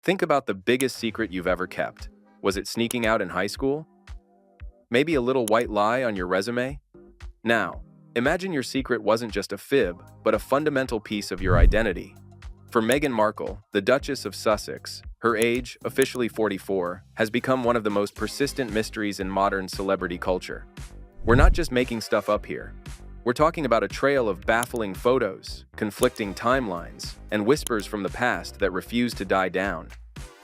Think about the biggest secret you've ever kept. Was it sneaking out in high school? Maybe a little white lie on your resume? Now, imagine your secret wasn't just a fib, but a fundamental piece of your identity. For Meghan Markle, the Duchess of Sussex, her age, officially 44, has become one of the most persistent mysteries in modern celebrity culture. We're not just making stuff up here. We're talking about a trail of baffling photos, conflicting timelines, and whispers from the past that refuse to die down.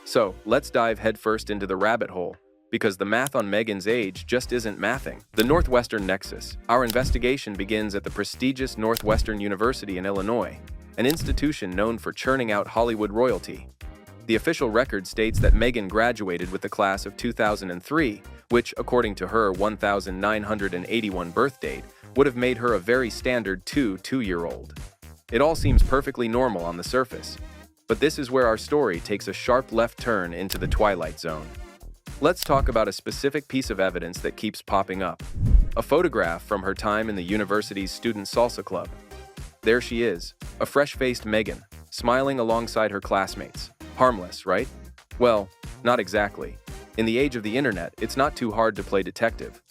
So, let's dive headfirst into the rabbit hole, because the math on Meghan's age just isn't mathing. The Northwestern Nexus. Our investigation begins at the prestigious Northwestern University in Illinois, an institution known for churning out Hollywood royalty. The official record states that Meghan graduated with the class of 2003, which, according to her 1981 birth date, would have made her a very standard two-year-old. It all seems perfectly normal on the surface, but this is where our story takes a sharp left turn into the twilight zone. Let's talk about a specific piece of evidence that keeps popping up. A photograph from her time in the university's student salsa club. There she is, a fresh-faced Meghan, smiling alongside her classmates. Harmless, right? Well, not exactly. In the age of the internet, it's not too hard to play detective.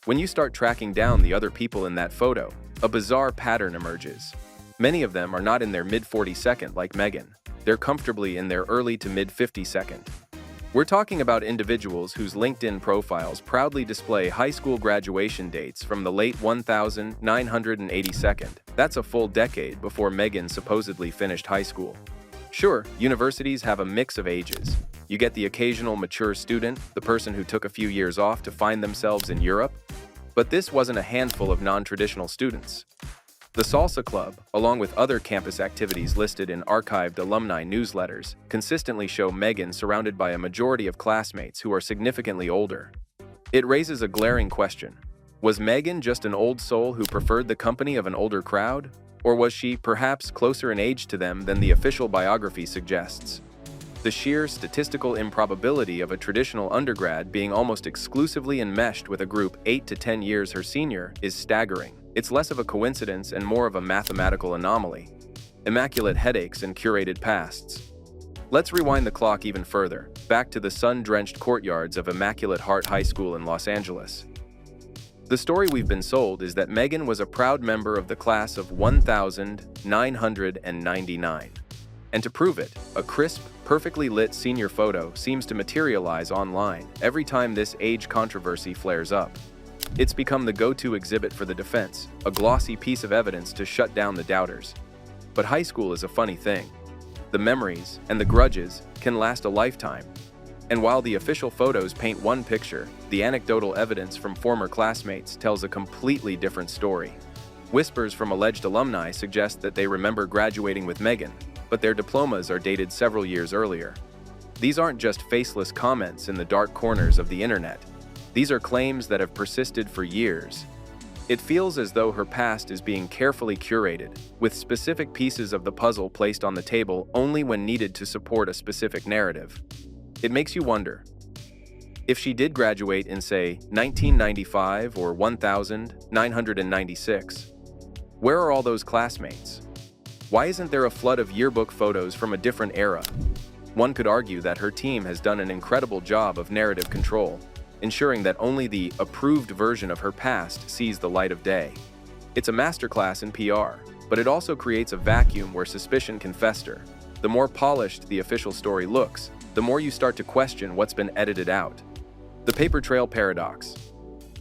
When you start tracking down the other people in that photo, a bizarre pattern emerges. Many of them are not in their mid-42nd like Meghan. They're comfortably in their early to mid-52nd. We're talking about individuals whose LinkedIn profiles proudly display high school graduation dates from the late 1982nd. That's a full decade before Meghan supposedly finished high school. Sure, universities have a mix of ages. You get the occasional mature student, the person who took a few years off to find themselves in Europe. But this wasn't a handful of non-traditional students. The Salsa Club, along with other campus activities listed in archived alumni newsletters, consistently show Meghan surrounded by a majority of classmates who are significantly older. It raises a glaring question. Was Meghan just an old soul who preferred the company of an older crowd? Or was she, perhaps, closer in age to them than the official biography suggests? The sheer statistical improbability of a traditional undergrad being almost exclusively enmeshed with a group 8 to 10 years her senior is staggering. It's less of a coincidence and more of a mathematical anomaly. Immaculate headaches and curated pasts. Let's rewind the clock even further, back to the sun-drenched courtyards of Immaculate Heart High School in Los Angeles. The story we've been sold is that Meghan was a proud member of the class of 1999. And to prove it, a crisp, perfectly lit senior photo seems to materialize online every time this age controversy flares up. It's become the go-to exhibit for the defense, a glossy piece of evidence to shut down the doubters. But high school is a funny thing. The memories and the grudges can last a lifetime. And while the official photos paint one picture, the anecdotal evidence from former classmates tells a completely different story. Whispers from alleged alumni suggest that they remember graduating with Meghan, but their diplomas are dated several years earlier. These aren't just faceless comments in the dark corners of the internet. These are claims that have persisted for years. It feels as though her past is being carefully curated, with specific pieces of the puzzle placed on the table only when needed to support a specific narrative. It makes you wonder, if she did graduate in, say, 1995 or 1996, where are all those classmates? Why isn't there a flood of yearbook photos from a different era? One could argue that her team has done an incredible job of narrative control, ensuring that only the approved version of her past sees the light of day. It's a masterclass in PR, but it also creates a vacuum where suspicion can fester. The more polished the official story looks, the more you start to question what's been edited out. The paper trail paradox.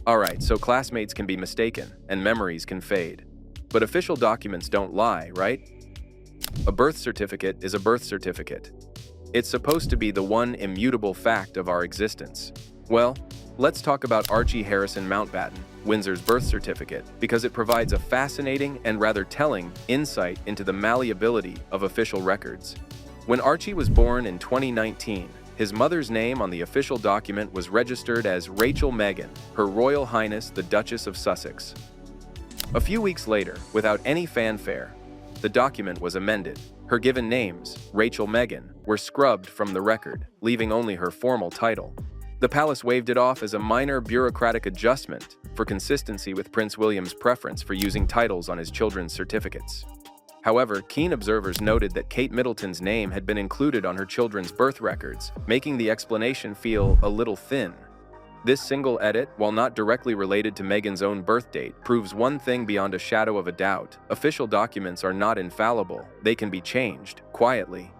Alright, so classmates can be mistaken, and memories can fade. But official documents don't lie, right? A birth certificate is a birth certificate. It's supposed to be the one immutable fact of our existence. Well, let's talk about Archie Harrison Mountbatten, Windsor's birth certificate, because it provides a fascinating and rather telling insight into the malleability of official records. When Archie was born in 2019, his mother's name on the official document was registered as Rachel Meghan, Her Royal Highness the Duchess of Sussex. A few weeks later, without any fanfare, the document was amended. Her given names, Rachel Meghan, were scrubbed from the record, leaving only her formal title. The palace waved it off as a minor bureaucratic adjustment for consistency with Prince William's preference for using titles on his children's certificates. However, keen observers noted that Kate Middleton's name had been included on her children's birth records, making the explanation feel a little thin. This single edit, while not directly related to Meghan's own birth date, proves one thing beyond a shadow of a doubt: official documents are not infallible. They can be changed, quietly,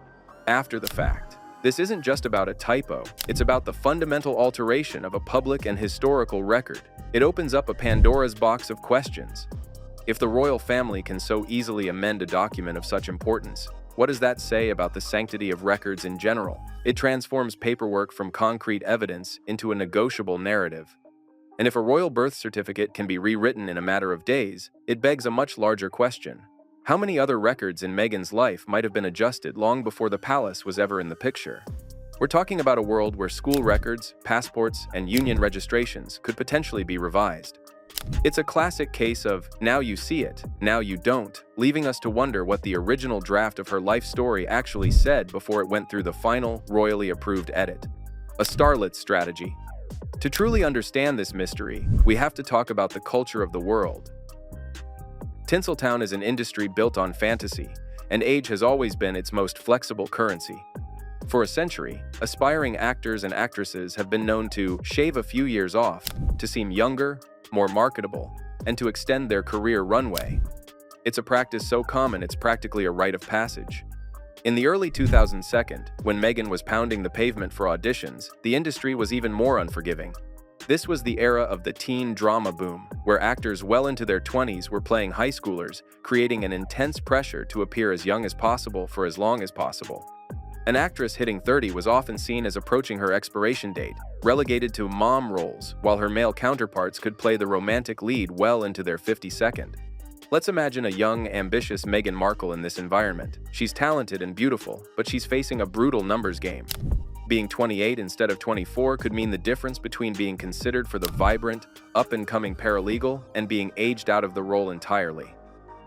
after the fact. This isn't just about a typo, it's about the fundamental alteration of a public and historical record. It opens up a Pandora's box of questions. If the royal family can so easily amend a document of such importance, what does that say about the sanctity of records in general? It transforms paperwork from concrete evidence into a negotiable narrative. And if a royal birth certificate can be rewritten in a matter of days, it begs a much larger question. How many other records in Meghan's life might have been adjusted long before the palace was ever in the picture? We're talking about a world where school records, passports, and union registrations could potentially be revised. It's a classic case of now you see it, now you don't, leaving us to wonder what the original draft of her life story actually said before it went through the final, royally approved edit. A starlet strategy. To truly understand this mystery, we have to talk about the culture of the world. Tinseltown is an industry built on fantasy, and age has always been its most flexible currency. For a century, aspiring actors and actresses have been known to shave a few years off to seem younger, more marketable, and to extend their career runway. It's a practice so common it's practically a rite of passage. In the early 2002, when Meghan was pounding the pavement for auditions, the industry was even more unforgiving. This was the era of the teen drama boom, where actors well into their 20s were playing high schoolers, creating an intense pressure to appear as young as possible for as long as possible. An actress hitting 30 was often seen as approaching her expiration date, relegated to mom roles, while her male counterparts could play the romantic lead well into their 52nd. Let's imagine a young, ambitious Meghan Markle in this environment. She's talented and beautiful, but she's facing a brutal numbers game. Being 28 instead of 24 could mean the difference between being considered for the vibrant, up-and-coming paralegal and being aged out of the role entirely.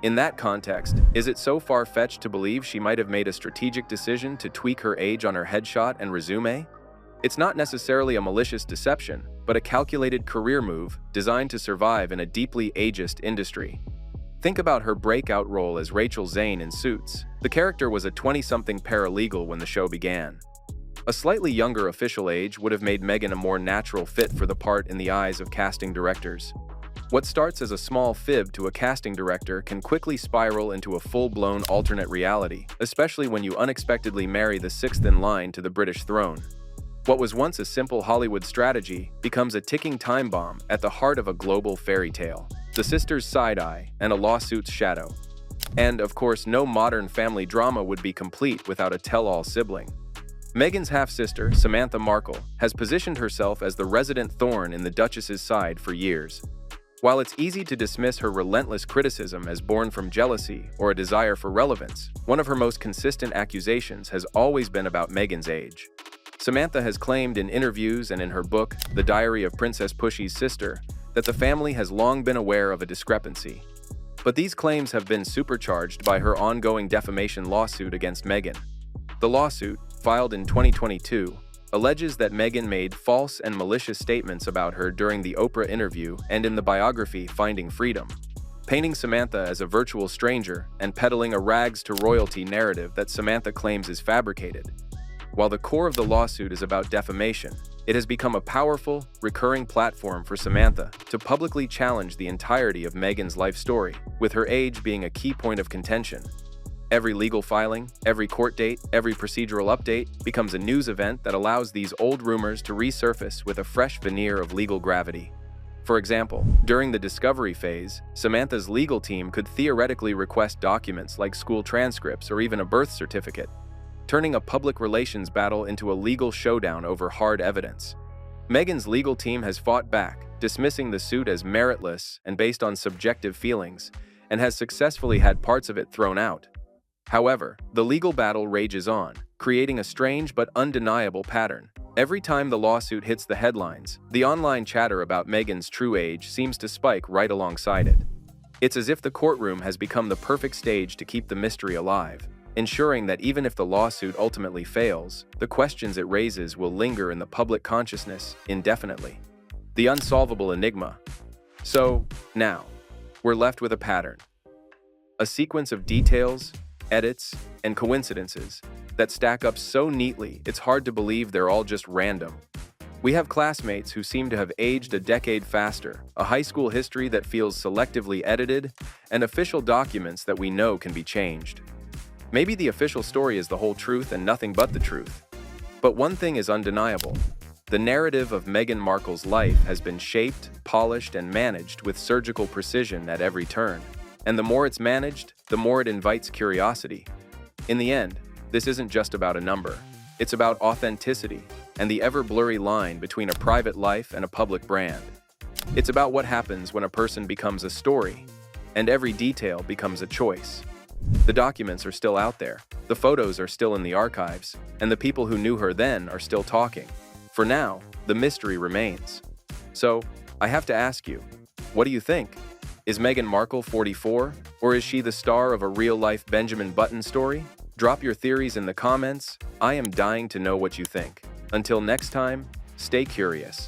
In that context, is it so far-fetched to believe she might have made a strategic decision to tweak her age on her headshot and resume? It's not necessarily a malicious deception, but a calculated career move designed to survive in a deeply ageist industry. Think about her breakout role as Rachel Zane in Suits. The character was a 20-something paralegal when the show began. A slightly younger official age would have made Meghan a more natural fit for the part in the eyes of casting directors. What starts as a small fib to a casting director can quickly spiral into a full-blown alternate reality, especially when you unexpectedly marry the sixth in line to the British throne. What was once a simple Hollywood strategy becomes a ticking time bomb at the heart of a global fairy tale. The sisters' side-eye and a lawsuit's shadow. And, of course, no modern family drama would be complete without a tell-all sibling. Meghan's half-sister, Samantha Markle, has positioned herself as the resident thorn in the Duchess's side for years. While it's easy to dismiss her relentless criticism as born from jealousy or a desire for relevance, one of her most consistent accusations has always been about Meghan's age. Samantha has claimed in interviews and in her book, The Diary of Princess Pushy's Sister, that the family has long been aware of a discrepancy. But these claims have been supercharged by her ongoing defamation lawsuit against Meghan. The lawsuit, filed in 2022, alleges that Meghan made false and malicious statements about her during the Oprah interview and in the biography Finding Freedom, painting Samantha as a virtual stranger and peddling a rags-to-royalty narrative that Samantha claims is fabricated. While the core of the lawsuit is about defamation, it has become a powerful, recurring platform for Samantha to publicly challenge the entirety of Meghan's life story, with her age being a key point of contention. Every legal filing, every court date, every procedural update becomes a news event that allows these old rumors to resurface with a fresh veneer of legal gravity. For example, during the discovery phase, Samantha's legal team could theoretically request documents like school transcripts or even a birth certificate, turning a public relations battle into a legal showdown over hard evidence. Meghan's legal team has fought back, dismissing the suit as meritless and based on subjective feelings, and has successfully had parts of it thrown out. However, the legal battle rages on, creating a strange but undeniable pattern. Every time the lawsuit hits the headlines, the online chatter about Meghan's true age seems to spike right alongside it. It's as if the courtroom has become the perfect stage to keep the mystery alive, ensuring that even if the lawsuit ultimately fails, the questions it raises will linger in the public consciousness indefinitely. The unsolvable enigma. So, now, we're left with a pattern. A sequence of details, edits, and coincidences that stack up so neatly it's hard to believe they're all just random. We have classmates who seem to have aged a decade faster, a high school history that feels selectively edited, and official documents that we know can be changed. Maybe the official story is the whole truth and nothing but the truth. But one thing is undeniable. The narrative of Meghan Markle's life has been shaped, polished, and managed with surgical precision at every turn. And the more it's managed, the more it invites curiosity. In the end, this isn't just about a number. It's about authenticity and the ever-blurry line between a private life and a public brand. It's about what happens when a person becomes a story, and every detail becomes a choice. The documents are still out there, the photos are still in the archives, and the people who knew her then are still talking. For now, the mystery remains. So, I have to ask you, what do you think? Is Meghan Markle 44, or is she the star of a real-life Benjamin Button story? Drop your theories in the comments. I am dying to know what you think. Until next time, stay curious.